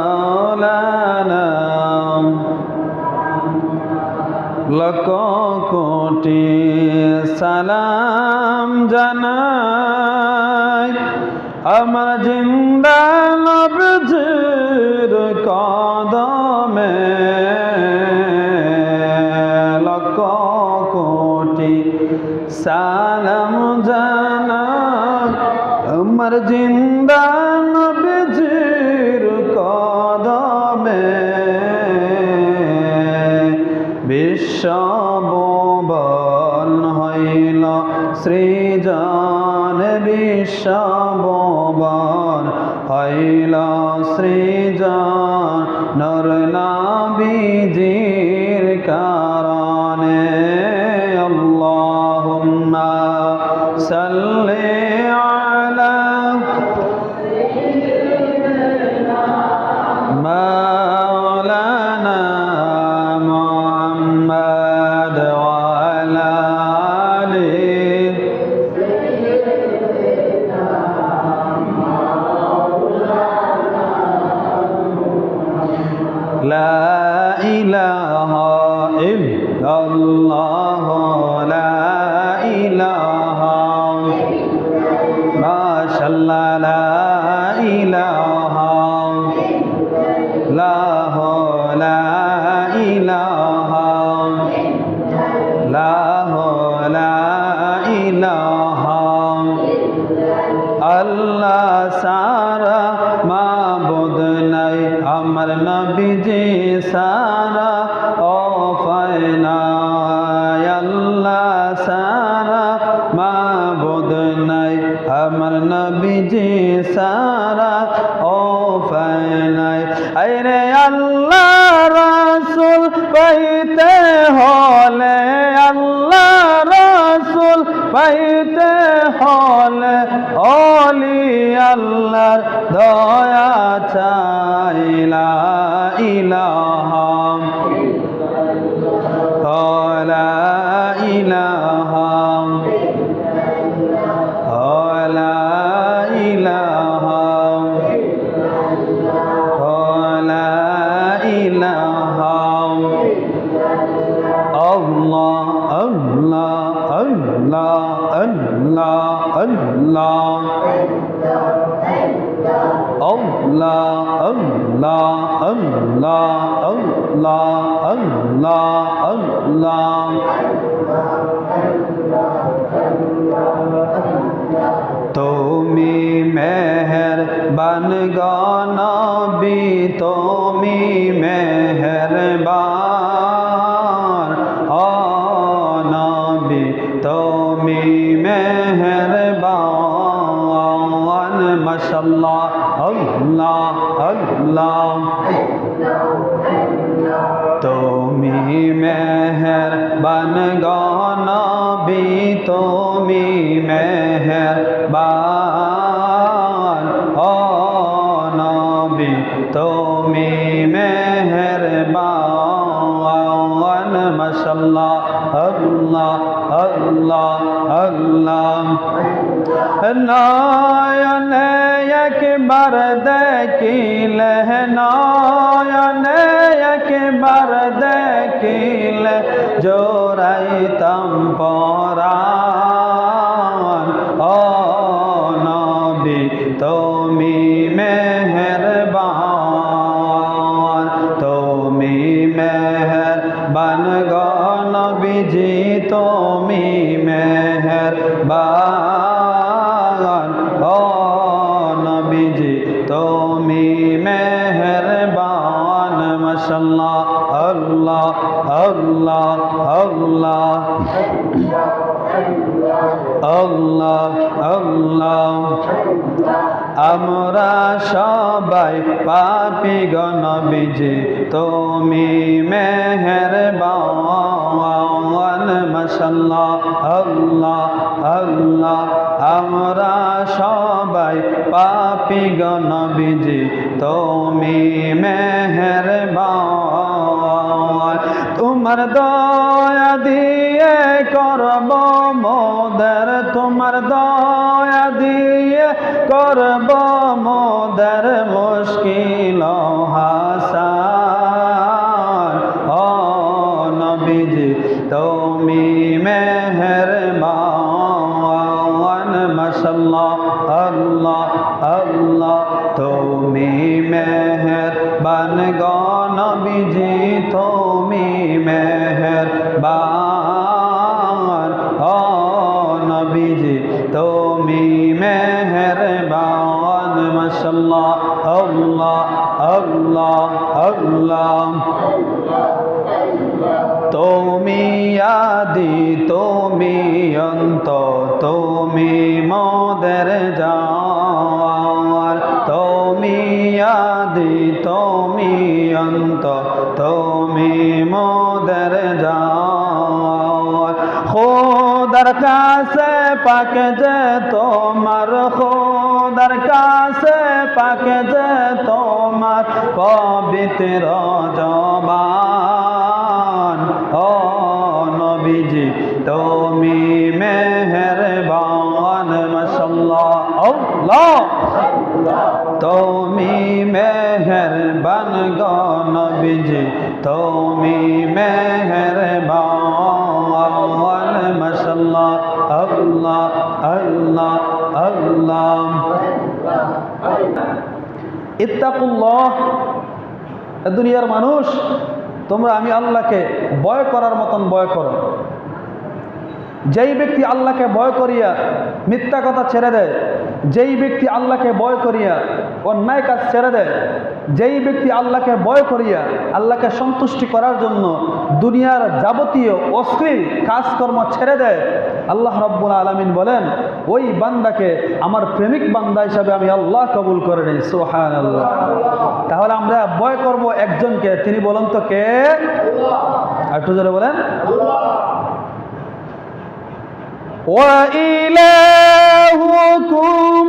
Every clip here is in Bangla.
মাওলানা লাখ কোটি সালাম জানাই আমার জিন্দা নবজির কদমে লাখ কোটি সালাম জানাই আমার জিন্দা নবজির কদমে বিশ্বভুবন হইল সৃজন বিশ্বভুবন হইল সৃজন নর নবীজির কারণে আল্লাহুম্মা সাল্লি আলা মাওলানা মুহাম্মদ ওয়া আলা লা ইলাহা ইল্লাল্লাহ লা ইলাহা মাশাআল্লাহ লা ইলাহা লা ইলাহা লা ইলাহা আল্লাহ সারা মাবুদ নাই আমার নবীজি সারা ও ফায়না আল্লাহ সারা মাবুদ নাই আমার নবীজি সারা ও ফায়না আরে আল্লাহ রাসূল পাইতে হলে আল্লাহ রাসূল পাইতে হলে ওলি আল্লাহর দয়া চাই লা ইলাহা লা ইলাহা লা ইলাহা লা ইলাহা আল্লাহ আল্লাহ আল্লাহ আল্লাহ আল্লাহ আল্লাহ আল্লাহ আল্লাহ আল্লাহ আল্লাহ আল্লাহ তুমি মেহেরবান গো নবী তুমি মেহেরবান ও নবী তুমি মেহেরবান মাশাআল্লাহ আল্লাহ আল্লাহ তুমি মেহেরবান গো নবী তুমি মেহেরবান ও নবী তুমি মেহেরবান মাশাআল্লাহ আল্লাহ আল্লাহ আল্লাহ নয়নে একবার দেখিলে নয়নে একবার দেখিলে জোড়াইতাম পরাণ ও নবী তুমি মেহেরবান তুমি মেহেরবান গো নবীজি তুমি মেহেরবান ও নবীজি তুমি মেহেরবান মাশাআল্লাহ আল্লাহ আল্লাহ আল্লাহ আল্লাহ আল্লাহ আমরা সবাই পাপী গো নবীজি তুমি মেহেরবান মাশাআল্লাহ আল্লাহ আল্লাহ আমরা সবাই পাপী গো নবীজি তুমি মেহেরবান তোমার দয়া দিয়ে করব মোদের তোমার দয়া দিয়ে করব মোদের মুশকিল নবীজি তুমি মেহেরবান, ও নবীজি তুমি মেহেরবান। মাশাআল্লাহ, আল্লাহ আল্লাহ আল্লাহ। তুমি আদি তুমি অন্ত, তুমি মোদের জান। তুমি আদি তুমি অন্ত, তুমি মোদের জান। খোদার কাছে পাকে যে তোমার, খোদার কাছে পাকে যে তোমার পবিত্র জবান, ও নবীজি তুমি মেহেরবান। মাশাআল্লাহ, আল্লাহ তুমি মেহেরবান গো নবীজি তুমি মেহেরবান। মাশাআল্লাহ, আল্লাহ আল্লাহ আল্লাহ। ইত্তাকুল্লাহ, দুনিয়ার মানুষ তোমরা আমি আল্লাহকে ভয় করার মতন ভয় করো। যেই ব্যক্তি আল্লাহকে ভয় করিয়া মিথ্যা কথা ছেড়ে দেয়, যেই ব্যক্তি আল্লাহকে ভয় করিয়া অন্যায় কাজ ছেড়ে দেয়, যেই ব্যক্তি আল্লাহকে ভয় করিয়া আল্লাহকে সন্তুষ্টি করার জন্য দুনিয়ার যাবতীয় অশ্লীল কাজকর্ম ছেড়ে দেয়, আল্লাহ রাব্বুল আলামিন বলেন ওই বান্দাকে আমার প্রেমিক বান্দা হিসাবে আমি আল্লাহ কবুল করে নিই। সুবহানাল্লাহ। তাহলে আমরা ভয় করব একজনকে, তিনি বলেন তো কে? একটু জোরে বলেন। وإلهكم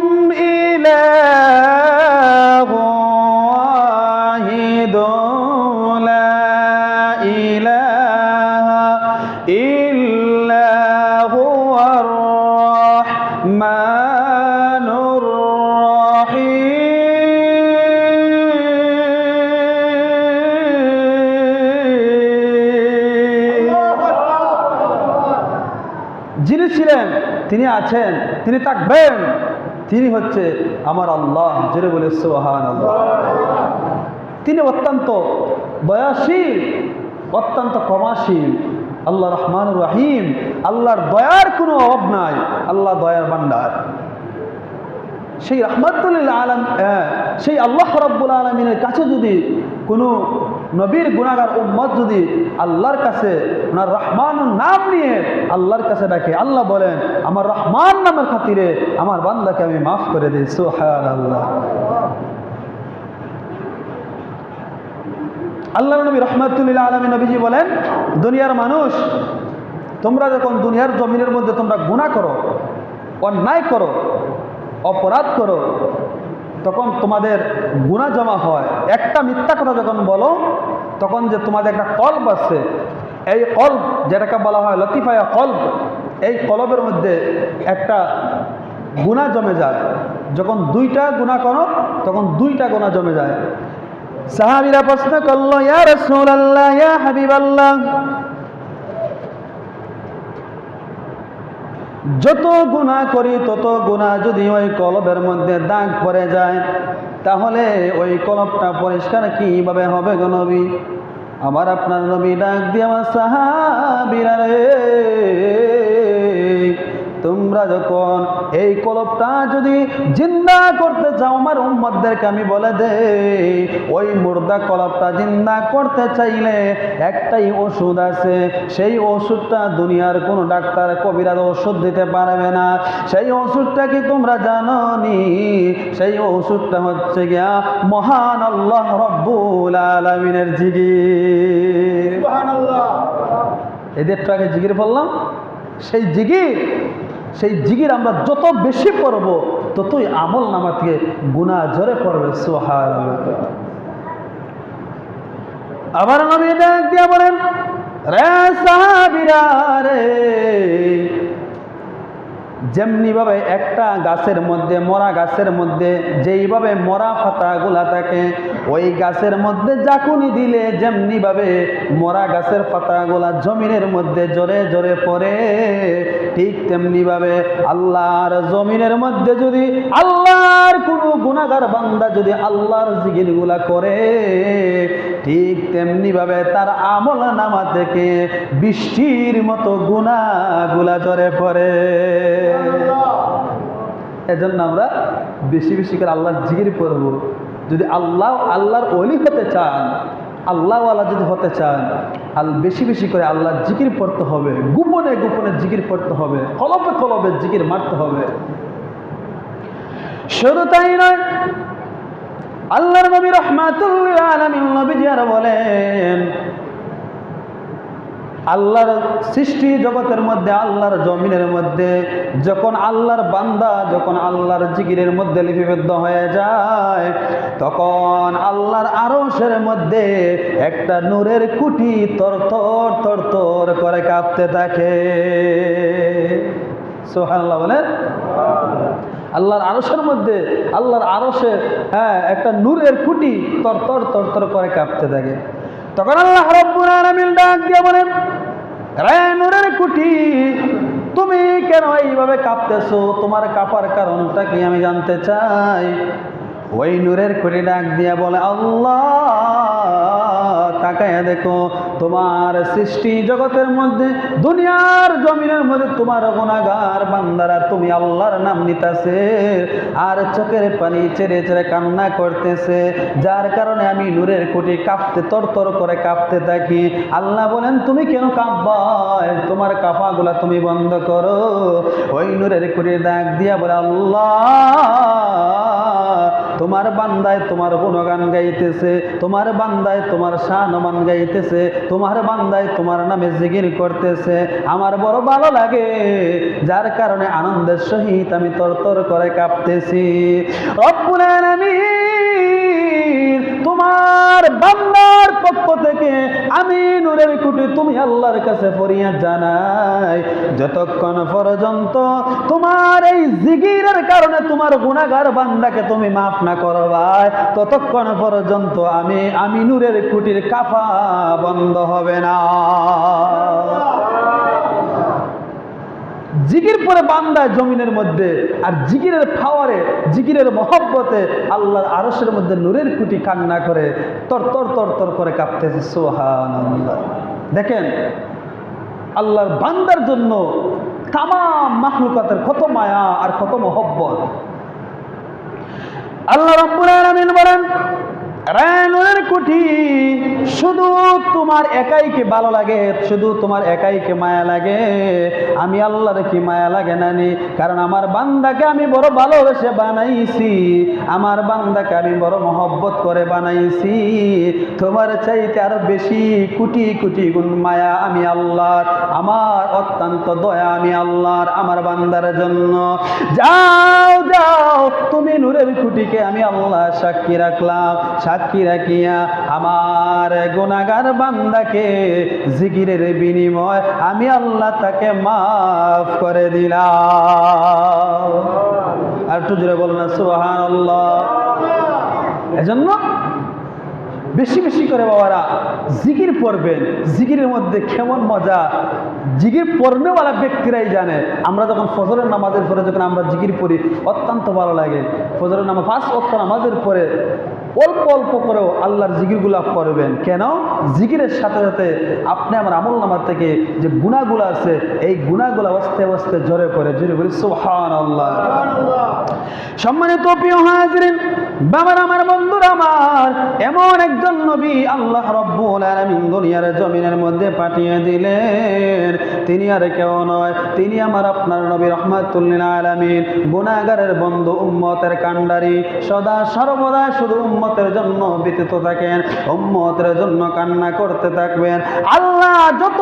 إله واحد لا إله إلا هو الرحمن الرحيم। যিনি ছিলেন, তিনি আছেন, তিনি থাকবেন, তিনি হচ্ছে আমার আল্লাহ। জোরে বলে সুবহানাল্লাহ। তিনি অত্যন্ত দয়াশীল, অত্যন্ত ক্ষমাশীল, আল্লাহ রহমানুর রহিম। আল্লাহর দয়ার কোনো অভাব নাই, আল্লাহ দয়ার ভান্ডার। সেই রাহমাতুল আলামিন, সেই আল্লাহ রাব্বুল আলামিনের কাছে যদি কোনো নবীর গুনাহগার উম্মত যদি আল্লাহর কাছে ওনার রহমানুর নাম নিয়ে আল্লাহর কাছে ডাকে, আল্লাহ বলেন আমার রহমান নামের খাতিরে আমার বান্দাকে আমি মাফ করে দিই। সুবহানাল্লাহ। আল্লাহর নবী রাহমাতুল আলামিন নবীজি বলেন দুনিয়ার মানুষ তোমরা যখন দুনিয়ার জমিনের মধ্যে তোমরা গুনাহ করো, অন্যায় করো, অপরাধ করো, তখন তোমাদের গুনাহ জমা হয়। একটা মিথ্যা কথা যখন বলো, তখন যে তোমাদের একটা কলব আছে, এই কলব যেটাকে বলা হয় লতিফায়া কলব, এই কলবের মধ্যে একটা গুনাহ জমে যায়। যখন দুইটা গুনাহ করো তখন দুইটা গুনাহ জমে যায়। সাহাবীরা প্রশ্ন করলো, ইয়া রাসূলুল্লাহ, ইয়া হাবিবাল্লাহ, যত গুনাহ করি তত গুনাহ যদি ওই কলবের মধ্যে দাগ পড়ে যায়, তাহলে ওই কলবটা পরিষ্কার কিভাবে হবে গো নবী? আমার আপনার নবী ডাক দিয়ে আমার সাহাবীরা রে, তোমরা যখন এই কলবটা যদি জিন্দা করতে চাও, আমার উম্মতদেরকে আমি বলে দেই, ওই মুর্দা কলবটা জিন্দা করতে চাইলে একটাই ওষুধ আছে। সেই ওষুধটা দুনিয়ার কোনো ডাক্তার কবিরাজ ওষুধ দিতে পারবে না। সেই ওষুধটা কি তোমরা জানো নি? সেই ওষুধটা হচ্ছে গিয়া মহান আল্লাহ রব্বুল আলামিনের জিকির। সুবহানাল্লাহ। এদের তো আগে জিকির বললাম, সেই জিকির আমরা যত বেশি করব ততই আমল নামা থেকে গুনাহ ঝরে পড়বে। সুবহানাল্লাহ। আবার নবী ডাক দিয়া বলেন, রে সাহাবীরা রে, যেমনিভাবে একটা গাছের মধ্যে, মরা গাছের মধ্যে যেইভাবে মরা পাতাগুলা থাকে, ওই গাছের মধ্যে ঝাঁকুনি দিলে যেমনিভাবে মরা গাছের পাতাগুলা জমিনের মধ্যে জোরে জোরে পড়ে, ঠিক তেমনিভাবে আল্লাহর জমিনের মধ্যে যদি আল্লাহর কোনো গুনাহগার বান্দা যদি আল্লাহর জিকিরগুলা করে, ঠিক তেমনিভাবে তার আমল নামা থেকে বৃষ্টির মতো গুনাহগুলা ঝরে পড়ে। এজন্য আমরা বেশি বেশি করে আল্লাহর জিকির করব। যদি আল্লাহর ওলি হতে চান, আল্লাহওয়ালা যদি হতে চান, বেশি বেশি করে আল্লাহর জিকির পড়তে হবে, গোপনে গোপনে জিকির পড়তে হবে, কলবে কলবে জিকির মারতে হবে। শুধু তাই নয়, আল্লাহর নবী রাহমাতুল লিল আলামিন নবীজি আর বলেন, আল্লাহর সৃষ্টি জগতের মধ্যে, আল্লাহর জমিনের মধ্যে যখন আল্লাহর বান্দা যখন আল্লাহর জিকিরের মধ্যে লিপিবদ্ধ হয়ে যায়, তখন আল্লাহর আরশের মধ্যে একটা নূরের কুটি তরতর তরতর করে কাঁপতে থাকে। সুবহানাল্লাহ বলেন। আল্লাহর আরশের মধ্যে, আল্লাহর আরশে একটা নূরের কুটি তরতর তরতর করে কাঁপতে থাকে। তখন আল্লাহ রাব্বুল আলামিন ডাক দিয়ে বলেন, রে নূরের কুটি, তুমি কেন এইভাবে কাঁপতেছো? তোমার কাঁপার কারণটা কি আমি জানতে চাই। ওই নূরের কুটি ডাক দিয়া বলে, আল্লাহ, তাকায় দেখো, তোমার সৃষ্টি জগতের মধ্যে, দুনিয়ার জমিনের মধ্যে তোমার গুনাহগার বান্দারা তুমি আল্লাহর নাম নিতেছে আর চোখের পানি ছেড়ে ছেড়ে কান্না করতেছে, যার কারণে আমি নূরের কুটি কাঁপতে তরতর করে কাঁপতে থাকি। আল্লাহ বলেন, তুমি কেন কাঁপবা? তোমার কাঁপাগুলা তুমি বন্ধ করো। ওই নূরের কুটি ডাক দিয়া বলে, আল্লাহ, তোমার বান্দায় তোমার গুণগান গাইতেছে, তোমার বান্দায় তোমার শানমান গাইতেছে, তোমার বান্দায় তোমার নামে জিকির করতেছে, আমার বড় ভালো লাগে, যার কারণে আনন্দের সহিত আমি তরতর করে কাঁপতেছি। রব্বুল আলামিন, তোমার বান্দার পক্ষ থেকে আমি নূরের কুটি তুমি আল্লাহর কাছে ফরিয়াদ জানাই, যতক্ষণ পর্যন্ত তোমার এই জিকিরের কারণে তোমার গুনাহগার বান্দাকে তুমি মাফ না করবাই, ততক্ষণ পর্যন্ত আমি নূরের কুটির কাঁপা বন্ধ হবে না। জিকির পরে বান্দায় জমিনের মধ্যে, আর জিকিরের পাওয়ারে, জিকিরের মহব্বতে আল্লাহর আরশের মধ্যে নূরের কুটি কান্না করে তরতর তরতর করে কাঁপতেছে। সুবহানাল্লাহ। দেখেন আল্লাহর বান্দার জন্য তামাম মাখলুকাতের কত মায়া আর কত মহব্বত। আল্লাহ রাব্বুল আলামিন বলেন, রে নূরের কুটি, শুধু তোমার একাই কি ভালো লাগে, শুধু তোমার একাই কি মায়া লাগে? আমি আল্লাহর কি মায়া লাগে নানি? কারণ আমার বান্দাকে আমি বড় ভালোবেসে বানাইছি, আমার বান্দাকে আমি বড় মহব্বত করে বানাইছি। তোমার চাইতে আরো বেশি কোটি কোটি গুণ মায়া আমি আল্লাহর, আমার অত্যন্ত দয়া আমি আল্লাহর আমার বান্দার জন্য। যাও যাও, তুমি নূরের কুটিকে আমি আল্লাহ সাক্ষী রাখলাম, সাক্ষী রাখিয়া আমার গুনাহগার বান্দাকে জিকিরের বিনিময় আমি আল্লাহ তাকে মাফ করে দিলাম। আর একটু জোরে বলুন না সুবহানাল্লাহ। এজন্য বেশি বেশি করে বাবারা জিকির পড়বেন। জিকিরের মধ্যে কেমন মজা, জিকির পড়নেওয়ালা ব্যক্তিরাই জানে। আমরা যখন ফজরের নামাজের পরে যখন আমরা জিকির পড়ি, অত্যন্ত ভালো লাগে। ফজরের নামাজ 5 ওয়াক্ত নামাজের পরে অল্প অল্প করেও আল্লাহর জিকিরগুলা পড়বেন। কেন? জিকিরের সাথে সাথে আপনি আমার আমল নামার থেকে যে গুনাহগুলো আছে, এই গুনাহগুলো আস্তে আস্তে ঝরে পড়ে। জোরে বলি সুবহানাল্লাহ। সম্মানিত প্রিয় হাজিরিন, বাবার আমার বন্ধুরা আমার, এমন একজন নবী আল্লাহ রাব্বুল আলামিন দুনিয়ার জমিনের মধ্যে পাঠিয়ে দিলেন। তিনি আর কেউ নয়, তিনি আমার আপনার নবী রাহমাতুল লিল আলামিন, গুনাহগারের বন্ধু, উম্মতের কান্ডারি, সদা সর্বদা শুধু উম্মতের জন্য ব্যতীত থাকেন, উম্মতের জন্য কান্না করতে থাকবেন। আল্লাহ যত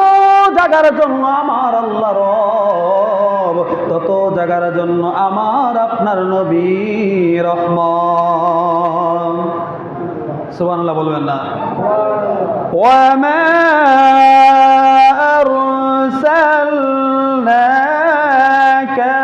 জায়গার জন্য আমার আল্লাহ রব, তত জায়গার জন্য আমার আপনার নবী রহমান। সুবহানাল্লাহ বলবেন না? ওয়ামা আরসালনাকা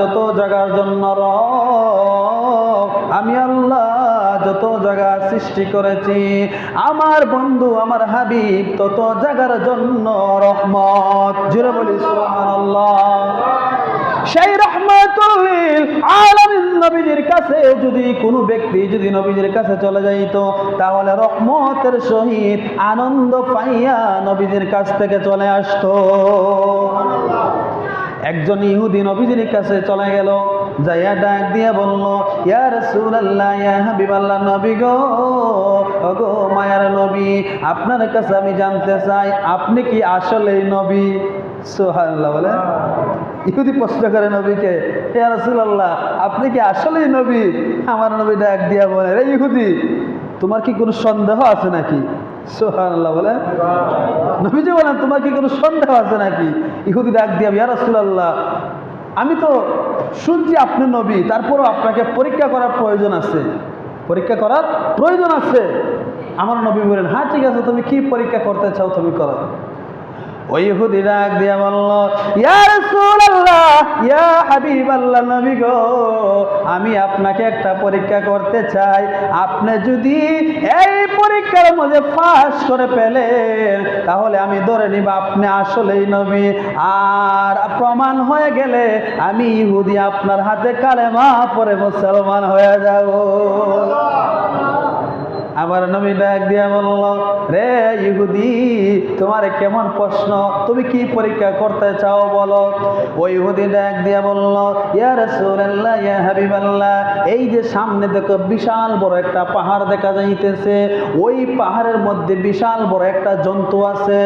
যত জায়গার জন্য রব, আমি আল্লাহ যত জায়গা সৃষ্টি করেছি, আমার বন্ধু আমার হাবিব তত জায়গার জন্য রহমত। জোরে বলি সুবহানাল্লাহ। সেই রহমাতুল লিল আলামিন নবীজির কাছে যদি কোনো ব্যক্তি যদি নবীজির কাছে চলে যাইত, তাহলে রহমতের সহিত আনন্দ পাইয়া নবীজির কাছ থেকে চলে আসতো। একজন ইহুদি নবীজির কাছে চলে গেল, যাইয়া ডাক দিয়া বলল, ইয়া রাসূলুল্লাহ, ইয়া হাবিবাল্লাহ, নবী গো, ওগো মায়ার নবী, আপনার কাছে আমি জানতে চাই আপনি কি আসলেই নবী? সুবহানাল্লাহ বলে। ইহুদি প্রশ্ন করে নবীকে, ইয়া রাসূলুল্লাহ, আপনি কি আসলেই নবী? আমার নবী ডাক দিয়া বলে, রে ইহুদি, তোমার কি কোনো সন্দেহ আছে নাকি? সুবহানাল্লাহ বলে। নবীজি বলেন, তোমার কি কোনো সন্দেহ আছে নাকি? ইহুদি ডাক দিয়া, ইয়া রাসূলুল্লাহ, আমি তো শুনছি আপনি নবী, তারপরও আপনাকে পরীক্ষা করার প্রয়োজন আছে, পরীক্ষা করার প্রয়োজন আছে। আমার নবী বলেন, হ্যাঁ ঠিক আছে, তুমি কি পরীক্ষা করতে চাও তুমি করো। ওই ইহুদি ডাক দিয়া বলল, ইয়া রাসূলুল্লাহ, ইয়া হাবিবাল্লাহ, নবী গো, আমি আপনাকে একটা পরীক্ষা করতে চাই। আপনি যদি এই পরীক্ষার মধ্যে পাস করে পেলেন, তাহলে আমি ধরে নিব আপনি আসলেই নবী, আর প্রমাণ হয়ে গেলে আমি ইহুদি আপনার হাতে কালেমা পড়ে মুসলমান হয়ে যাব। আমার নবী ডাক দিয়া বলল, রে ইহুদি, তোমার কেমন প্রশ্ন, তুমি কি পরীক্ষা করতে চাও বলো। ওই ইহুদি ডাক দিয়া বলল, ইয়া রাসূলুল্লাহ, ইয়া হাবিবাল্লাহ, এই যে সামনে দেখো বিশাল বড় একটা পাহাড় দেখা যাইতেছে, ওই পাহাড়ের মধ্যে বিশাল বড় একটা জন্তু আছে।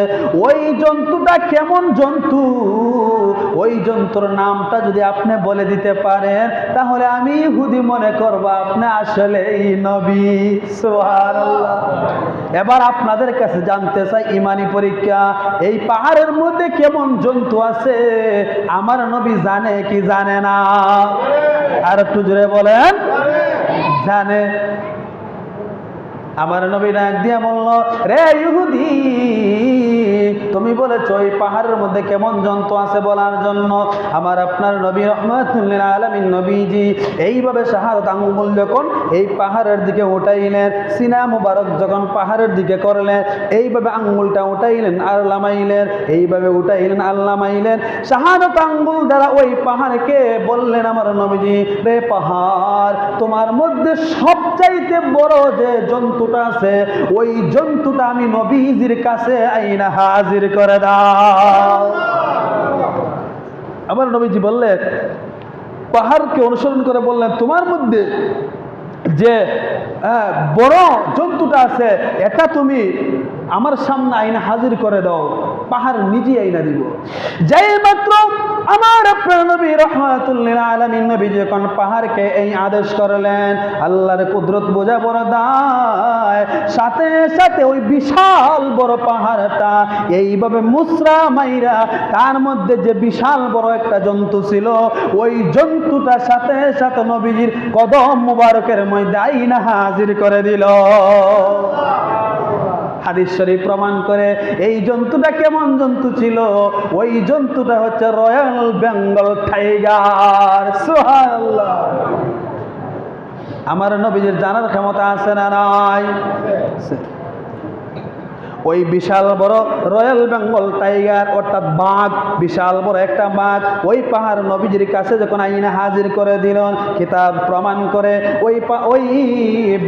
ওই জন্তুটা কেমন জন্তু, ওই জন্তুর নামটা যদি আপনি বলে দিতে পারেন, তাহলে আমি ইহুদি মনে করব আপনি আসলেই নবী। সুবহানাল্লাহ। এবার আপনাদের কাছে জানতে চাই ইমানি পরীক্ষা, এই পাহাড়ের মধ্যে কেমন জন্তু আছে আমার নবী জানে কি জানে না? আর একটু জোরে বলেন, জানে। আমার নবী ডাক দিয়া বলল, রে ইহুদি, তুমি বলেছ এই পাহাড়ের মধ্যে কেমন জন্তু আছে বলার জন্য। আমার আপনার নবী রহমাতুল লিল আলামিন নবীজি এইভাবে শাহাদাত আঙ্গুল যখন এই পাহাড়ের দিকে উঠাইলেন, সিনা মুবারক যখন পাহাড়ের দিকে করলেন, এইভাবে আঙ্গুলটা উঠাইলেন আর লামাইলেন, এইভাবে উঠাইলেন আর লামাইলেন, শাহাদাত আঙ্গুল দ্বারা ওই পাহাড়কে বললেন, আমার নবীজি, রে পাহাড়, তোমার মধ্যে সবচাইতে বড় যে জন্তুটা আছে, ওই জন্তুটা আমি নবীজির কাছে আইনা হাজির করে দাও। আমার নবীজি বললেন, পাহাড়কে অনুসরণ করে বললেন, তোমার মধ্যে যে বড় জন্তুটা আছে এটা তুমি আমার সামনে আইনা হাজির করে দাও। পাহাড় নিজে আইনা দিব। যাই মাত্র আমার আপনার নবী রাহমাতুল লিল আলামিন নবী যখন পাহাড়কে এই আদেশ করলেন, আল্লাহর কুদরত বোঝা বড় দায়, সাথে সাথে ওই বিশাল বড় পাহাড়টা এইভাবে মুসরা মাইরা তার মধ্যে যে বিশাল বড় একটা জন্তু ছিল, ওই জন্তুটা সাথে সাথে নবীজির কদম মুবারকের মধ্যে আইনা হাজির করে দিল। হাদিস শরীফ প্রমাণ করে এই জন্তুটা কেমন জন্তু ছিল, ওই জন্তুটা হচ্ছে রয়্যাল বেঙ্গল টাইগার। সুবহানাল্লাহ। আমার নবীজির জানার ক্ষমতা আছে না নাই? ওই বিশাল বড় রয়্যাল বেঙ্গল টাইগার অর্থাৎ বাঘ, বিশাল বড় একটা বাঘ ওই পাহাড় নবীজির কাছে যখন আইনা হাজির করে দিলেন, কিতাব প্রমাণ করে ওই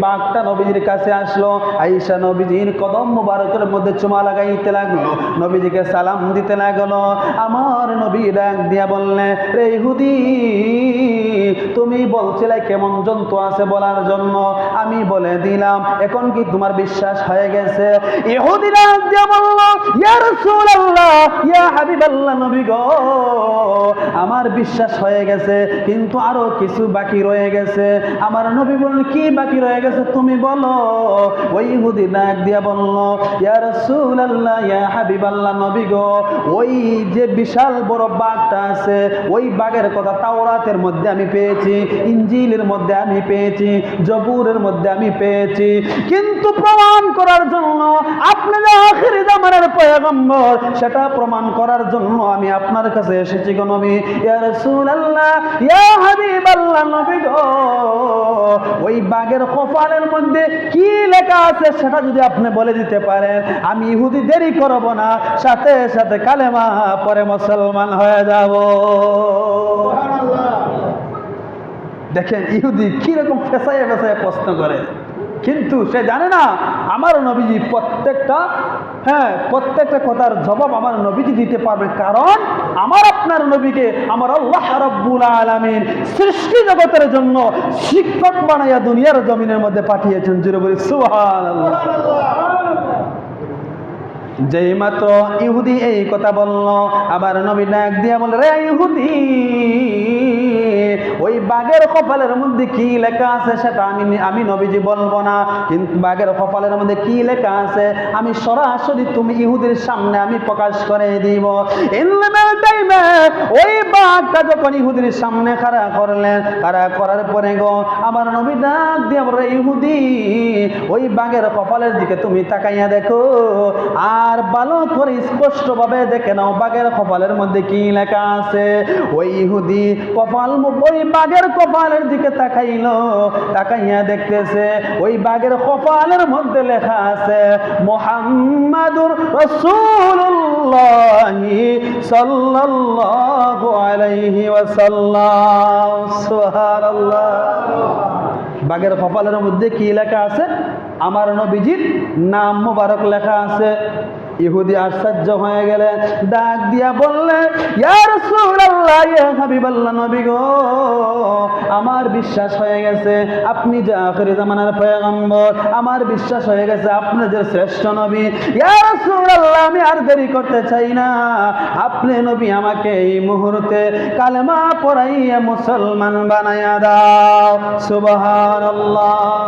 বাঘটা নবীজির কাছে আসলো, আয়েশা নবীজির কদম মুবারকের মধ্যে চুমা লাগাইতে লাগলো, নবীজিকে সালাম দিতে লাগলো। আমার নবী ডাক দিয়া বললেন, রে ইহুদি, তুমি বলছিলে কেমন জন্তু আছে বলার জন্য, আমি বলে দিলাম, এখন কি তোমার বিশ্বাস হয়ে গেছে? ইহুদি ডাক দিয়া বলল, ইয়া রাসূলুল্লাহ, ইয়া হাবিবাল্লাহ, নবী গো, আমার বিশ্বাস হয়ে গেছে, কিন্তু আরো কিছু বাকি রয়ে গেছে। আমার নবী বললেন, কি বাকি রয়ে গেছে তুমি বলো। ওই ইহুদি ডাক দিয়া বলল, ইয়া রাসূলুল্লাহ, ইয়া হাবিবাল্লাহ, নবী গো, ওই যে বিশাল বড় বাঘটা আছে, ওই বাঘের কথা তাওরাতের মধ্যে আমি পেয়েছি, ইনজিলের মধ্যে আমি পেয়েছি, জবুরের মধ্যে আমি পেয়েছি, কিন্তু প্রমাণ করার জন্য আপনি যে আখিরি জামানার পয়গম্বর সেটা প্রমাণ করার জন্য আমি আপনার কাছে এসেছি গো নবী। ইয়া রাসূলুল্লাহ, ইয়া হাবিবাল্লাহ, নবী গো, ওই বাঘের কপালের মধ্যে কি লেখা আছে সেটা যদি আপনি বলে দিতে পারেন, আমি ইহুদি দেরি করব না, সাথে সাথে কালেমা পরে মুসলমান হয়ে যাব। দেখেন ইহুদি কিরকম ফেসাইয়া ফেসাইয়া প্রশ্ন করে, কিন্তু সে জানে না আমার নবীজি প্রত্যেকটা কথার জবাব আমার নবীজি দিতে পারবে, কারণ আমার আপনার নবীকে আমার আল্লাহ রাব্বুল আলামিন সৃষ্টি জগতের জন্য শিক্ষক বানাইয়া দুনিয়ার জমিনের মধ্যে পাঠিয়েছেন। জোরে বলি সুবহানাল্লাহ। যেই মাত্র ইহুদি এই কথা বলল, আবার নবী ডাক দিয়া বলে, রে ইহুদি, ওই বাঘের কপালের মধ্যে কি লেখা আছে সেটা আমি নবীজি বলবো না, কিন্তু বাঘের কপালের মধ্যে কি লেখা আছে আমি সরাসরি তুমি ইহুদির সামনে আমি প্রকাশ করে দিব। ইলমের টাইমে ওই বাঘটা যখন ইহুদির সামনে খাড়া করলেন, খাড়া করার পরে গো আমার নবী ডাক দিয়া বলে, ইহুদি, ওই বাঘের কপালের দিকে তুমি তাকাইয়া দেখো, আর ভালো করে স্পষ্ট ভাবে দেখে নাও বাঘের কপালের মধ্যে কি লেখা আছে। ওই ইহুদি ওই বাঘের কপালের দিকে তাকাইলো, তাকাইয়া দেখতেছে ওই বাঘের কপালের মধ্যে লেখা আছে মুহাম্মাদুর রাসূলুল্লাহ সাল্লাল্লাহু আলাইহি ওয়াসাল্লাম। সুবহানাল্লাহ। বাঘের কপালের মধ্যে কি লেখা আছে? আমার নবীজির নাম মুবারক লেখা আছে। ইহুদি আশ্চর্য হয়ে গেলেন, ডাক দিয়া বললেন, ইয়া রাসূলুল্লাহ, ইয়া হাবিবাল্লাহ, নবী গো, আমার বিশ্বাস হয়ে গেছে আপনি যে আখির জামানার পয়গম্বর, আমার বিশ্বাস হয়ে গেছে আপনি যে শ্রেষ্ঠ নবী। ইয়া রাসূলুল্লাহ, আমি আর দেরি করতে চাই না, আপনি নবী আমাকে এই মুহূর্তে কালেমা পড়াইয়া মুসলমান বানাইয়া দাও। সুবহানাল্লাহ।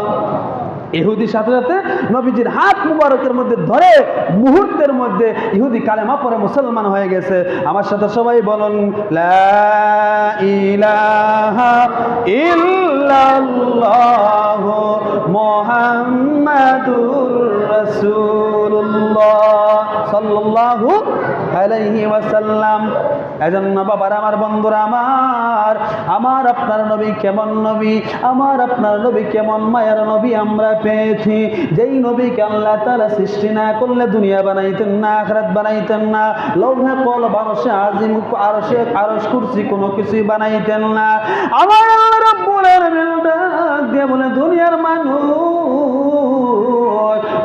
ইহুদি সাথে সাথে নবীজির হাত মুবারকের মধ্যে ধরে মুহূর্তের মধ্যে ইহুদি কালেমা পড়ে মুসলমান হয়ে গেছে। আমার সাথে সবাই বলুন, লা ইলাহা ইল্লাল্লাহ মুহাম্মাদুর রাসূলুল্লাহ সাল্লাল্লাহু আলাইহি ওয়াসাল্লাম। এজন্য বাবার, আমার বন্ধুরা, আমার আপনার নবী কেমন নবী, আমার আপনার নবী কেমন মায়ের নবী আমরা পেয়েছি, যেই নবীকে আল্লাহ তাআলা সৃষ্টি না করলে দুনিয়া বানাইতেন না, আখিরাত বানাইতেন না, লৌহে কলব, আরশে আজিম, আরশ কুরসি কোনো কিছুই বানাইতেন না। আমার আল্লাহ রাব্বুল আলামিন ডাক দিয়ে বলে, দুনিয়ার মানুষ,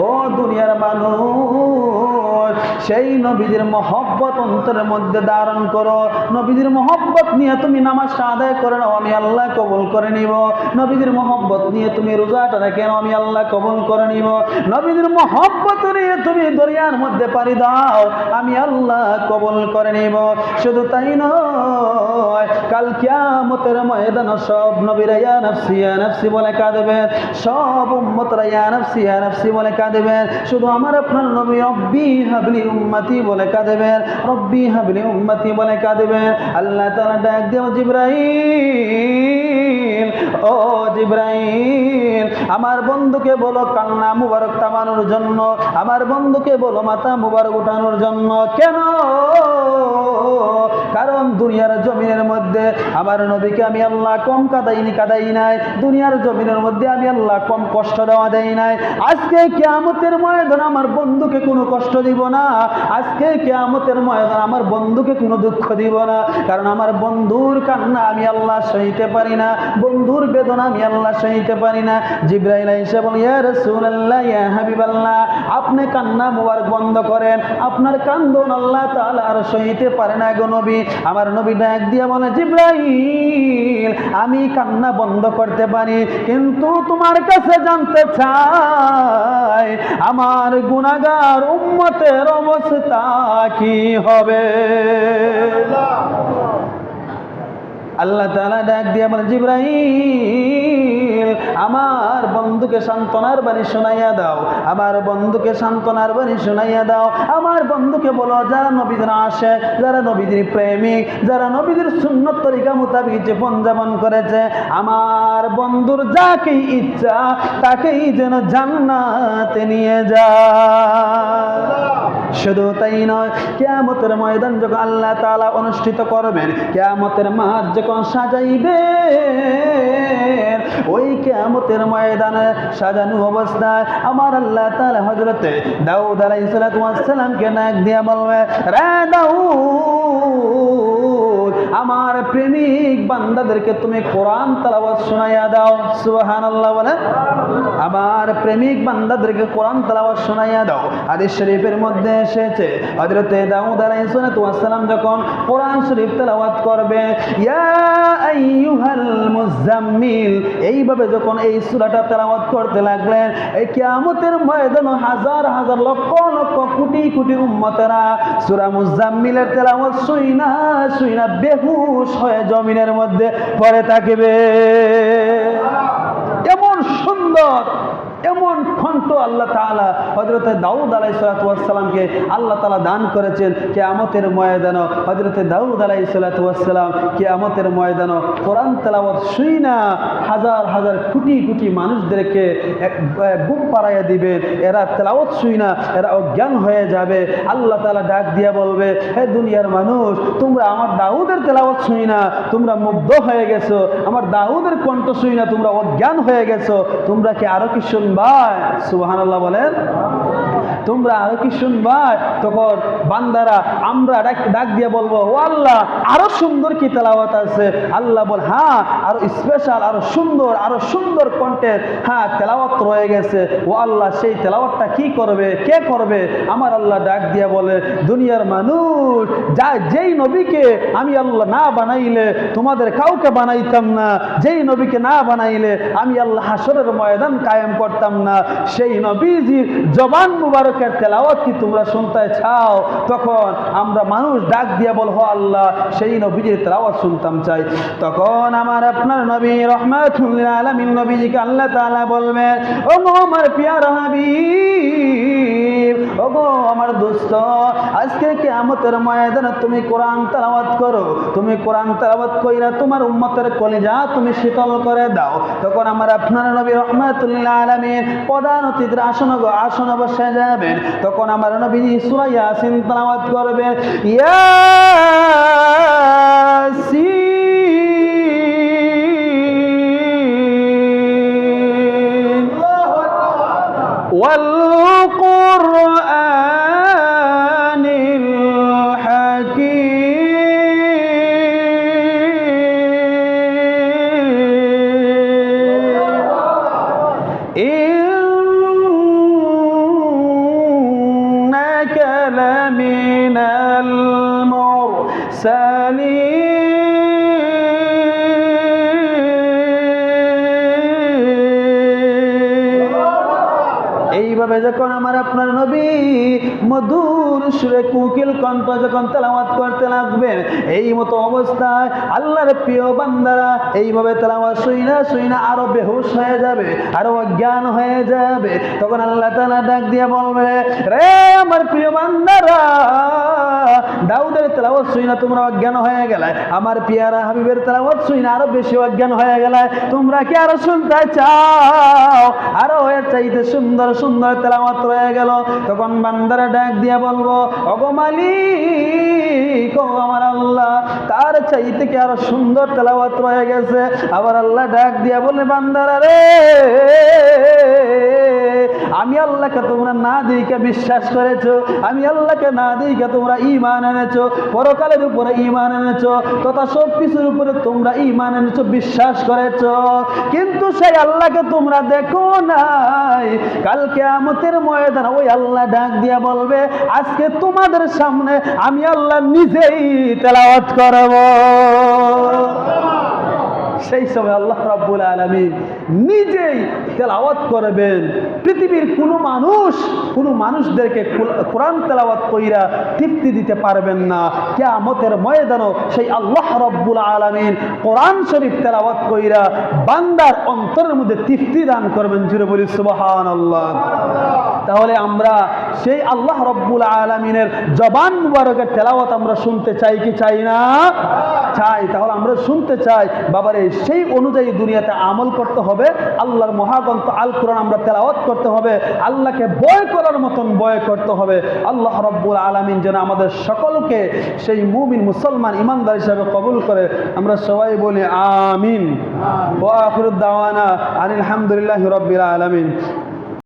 ও দুনিয়ার মানুষ, সেই নবীজির মহব্বত অন্তরের মধ্যে ধারণ করো, নবীজির মহব্বত নিয়ে তুমি নামাজটা আদায় করে নাও, আমি আল্লাহ কবুল করে নিব। নবীজির মহব্বত নিয়ে তুমি রোজাটা রেখে নাও, আমি আল্লাহ কবুল করে নিব। নবীজির মহব্বত নিয়ে তুমি দরিয়ার মধ্যে পাড়ি দাও, আমি আল্লাহ কবুল করে নিব। শুধু তাই নয়, কাল কিয়ামতের ময়দানে সব নবীরা ইয়া নাফসি ইয়া নাফসি বলে কাঁদবেন, সব উম্মতরা ইয়া নাফসি ইয়া নাফসি বলে কাঁদবেন। শুধু আমার আপনার নবী রব্বি হাবলি উম্মতি বলে কাঁদবেন, রব্বি হাবলি উম্মতি বলে কাঁদবেন। আল্লাহ তাআলা ডাক দেও, জিবরাইল, ও জিবরাইল, আমার বন্ধুকে বলো কান্না মুবারক থামানোর জন্য, আমার বন্ধুকে বলো মাথা মুবারক উঠানোর জন্য। কেন? কারণ দুনিয়ার জমিনের মধ্যে আমার নবীকে আমি আল্লাহ কম কাদাই নাই, দুনিয়ার জমিনের মধ্যে আমি আল্লাহ কম কষ্ট দেওয়া দেই নাই। আজকে কিয়ামতের ময়দানে আমার বন্ধুকে কোনো কষ্ট দিব না, আজকে কিয়ামতের ময়দানে আমার বন্ধুকে কোনো দুঃখ দিব না, কারণ আমার বন্ধুর কান্না আমি আল্লাহ সইতে পারি না, বন্ধুর বেদনা আমি আল্লাহ সইতে পারি না। জিবরাইল এসে বলে, ইয়া রাসূলুল্লাহ, ইয়া হাবিবাল্লাহ, আপনি কান্না মুবারক বন্ধ করেন, আপনার কান্দন আল্লাহ তাআলা আর সইতে পারে না গো নবী। আমার নবী ডাক দিয়ে বলে, জিবরাইল, আমি কান্না বন্ধ করতে পারি, কিন্তু তোমার কাছে জানতে চাই আমার গুনাহগার উম্মতের অবস্থা কি হবে। আল্লাহ তাআলা ডাক দিয়ে বলে, জিবরাইল, আমার বন্ধুকে সান্ত্বনার বাণী শোনাইয়া দাও, আমার বন্ধুকে সান্ত্বনার বাণী শোনাইয়া দাও। আমার বন্ধুকে বলো, যারা নবীদের আশিক, যারা নবীদের প্রেমিক, যারা নবীদের সুন্নত তরিকা মোতাবেক জীবন যাপন করেছে, আমার বন্ধুর যাকেই ইচ্ছা তাকেই যেন জান্নাতে নিয়ে যায়। শুধু তাই নয়, কিয়ামতের ময়দান যখন আল্লাহ তাআলা অনুষ্ঠিত করবেন, কিয়ামতের মাঠ যখন সাজাইবেন, ওই কিয়ামতের ময়দানে সাজানো অবস্থায় আমার আল্লাহ তাআলা হযরতে দাউদ আলাইহিস সালাতু ওয়াস সালামকে ডাক দিয়া বলবে, রে দাউদ, আমার প্রেমিক বান্দাদেরকে তুমি কোরআন তেলাওয়াত শোনাইয়া দাও। সুবহানাল্লাহ বলে, আমার প্রেমিক বান্দাদেরকে কোরআন তেলাওয়াত শোনাইয়া দাও। হাদিস শরীফের মধ্যে এসেছে হযরতে দাউদ আলাইহিস সালাতু ওয়াস সালাম যখন কোরআন শরীফ তেলাওয়াত করবে, ইয়া আইয়ুহাল মুজাম্মিল, এইভাবে যখন এই সূরাটা তেলাওয়াত করতে লাগলেন, এই কিয়ামতের ময়দানে হাজার হাজার লক্ষ লক্ষ কোটি কোটি উম্মতেরা সূরা মুজাম্মিলের তেলাওয়াত শুইনা শুইনা বেহুশ হয়ে জমিনের মধ্যে পড়ে থাকবে। এমন সুন্দর, এমন কণ্ঠ আল্লাহ তাআলা হযরতে দাউদ আলাইহিস সালাতু ওয়াস সালামকে আল্লাহ তাআলা দান করেছেন। কিয়ামতের ময়দানে হযরতে দাউদ আলাইহিস সালাতু ওয়াস সালাম কিয়ামতের ময়দানে কোরআন তেলাওয়াত শুইনা হাজার হাজার কোটি কোটি মানুষদেরকে ঘুম পাড়াইয়া দিবেন। এরা তেলাওয়াত শুইনা এরা অজ্ঞান হয়ে যাবে। আল্লাহ তাআলা ডাক দিয়া বলবে, হে দুনিয়ার মানুষ, তোমরা আমার দাউদের তেলাওয়াত শুইনা তোমরা মুগ্ধ হয়ে গেছো, আমার দাউদের কণ্ঠ শুইনা তোমরা অজ্ঞান হয়ে গেছো, তোমরা কি আরো কি শুনবা? সুবহানাল্লাহ বলেন, তোমরা আরো কি শুনবা? তখন বান্দারা আমরা ডাক দিয়ে বলবো, ও আল্লাহ, আরো সুন্দর কি তেলাওয়াত আছে? আল্লাহ বল, হ্যাঁ, আরো স্পেশাল, আরো সুন্দর কণ্ঠের হ্যাঁ তেলাওয়াত রয়ে গেছে। ও আল্লাহ, সেই তেলাওয়াতটা কি করবে, কে করবে? আমার আল্লাহ ডাক দিয়ে বলে, দুনিয়ার মানুষ, যেই নবীকে আমি আল্লাহ না বানাইলে তোমাদের কাউকে বানাইতাম না, যেই নবীকে না বানাইলে আমি আল্লাহ হাসরের ময়দান কায়েম করতাম না, সেই নবীজির জবান মুবারকের তেলাওয়াত কি তোমরা শুনতে চাও? তখন আমরা মানুষ ডাক দিয়ে বলবো, আল্লাহ, সেই নবীজির তেলাওয়াত শুনতাম চাই। তখন আমার আপনার নবী রাহমাতুল লিল আলামিন নবীজিকে আল্লাহ তাআলা বলবেন, ও গো আমার প্রিয় হাবিব, ও গো আমার দোস্ত, আজকে কিয়ামতের ময়দানে তুমি কোরআন তেলাওয়াত করো, তুমি কোরআন তেলাওয়াত কইরা তোমার উম্মতের কলিজা তুমি শীতল করে দাও। তখন আমার আপনার নবী রাহমাতুল লিল আলামিন প্রধান অতিথির আসনে বসে যাবেন। তখন আমার নবী সূরা ইয়াসিন তেলাওয়াত করবেন, ইয়াসিন ওয়াল কুরআনিল লামিনাল মুরসালিন। এইভাবে যখন আমার আপনার নবী মধুর সুরে কোকিল কণ্ঠ যখন তেলাওয়াত করতে লাগবেন, এই মতো অবস্থায় আল্লাহর প্রিয় বান্দারা এইভাবে তেলাওয়াত শুইনা শুইনা আরো বেহুশ হয়ে যাবে, আরো অজ্ঞান হয়ে যাবে। তখন আল্লাহ তাআলা ডাক দিয়ে বলবে, রে আমার প্রিয় বান্দারা, দাউদের তেলাওয়াত শুইনা তোমরা অজ্ঞান হয়ে গেলে, আমার পিয়ারা হাবিবের তেলাওয়াত শুইনা আরো বেশি অজ্ঞান হয়ে গেলে, তোমরা কি আরো শুনতে চাও? আরো এর চাইতে সুন্দর সুন্দর তেলাওয়াত রয়ে গেল। তখন বান্দারা ডাক দিয়ে বলবো, ওগো মালিক, ও আমার আল্লাহ, তার চাইতে কি আরো সুন্দর তেলাওয়াত রয়ে গেছে। আবার আল্লাহ ডাক দিয়ে বলে, বান্দারা রে, আমি আল্লাহকে তোমরা না দিকে বিশ্বাস করেছো, আমি আল্লাহকে না দিকে তোমরা ঈমান এনেছো, পরকালের উপরে ঈমান এনেছো, তথা সব কিছুর উপরে তোমরা ঈমান এনেছো, বিশ্বাস করেছো, কিন্তু সেই আল্লাহকে তোমরা দেখো নাই। কাল কিয়ামতের ময়দানে ওই আল্লাহ ডাক দিয়া বলবে, আজকে তোমাদের সামনে আমি আল্লাহ নিজেই তেলাওয়াত করব। সেই সময় আল্লাহ রাব্বুল আলামিন নিজেই তেলাওয়াত করবেন। পৃথিবীর কোনো মানুষদেরকে কোরআন তেলাওয়াত কইরা তৃপ্তি দিতে পারবেন না। কিয়ামতের ময়দানে সেই আল্লাহ রাব্বুল আলামিন কোরআন শরীফ তেলাওয়াত কইরা বান্দার অন্তরের মধ্যে তৃপ্তি দান করবেন। জুড়ে বলি সুবহানাল্লাহ। তাহলে আমরা সেই আল্লাহ রাব্বুল আলামিনের জবান মুবারকের তেলাওয়াত আমরা শুনতে চাই কি চাই না? চাই। তাহলে আমরা শুনতে চাই, বাবারে সেই অনুযায়ী দুনিয়াতে আমল করতে হবে। আল্লাহর মহা প্রাণবন্ত আল কোরআন আমরা তেলাওয়াত করতে হবে, আল্লাহকে ভয় করার মতন ভয় করতে হবে। আল্লাহ রাব্বুল আলামিন যেন আমাদের সকলকে সেই মুমিন মুসলমান ইমানদার হিসাবে কবুল করে। আমরা সবাই বলি আমিন। ওয়া আখিরুদ দাওয়ানা আনিল হামদুলিল্লাহি রাব্বিল আলামিন।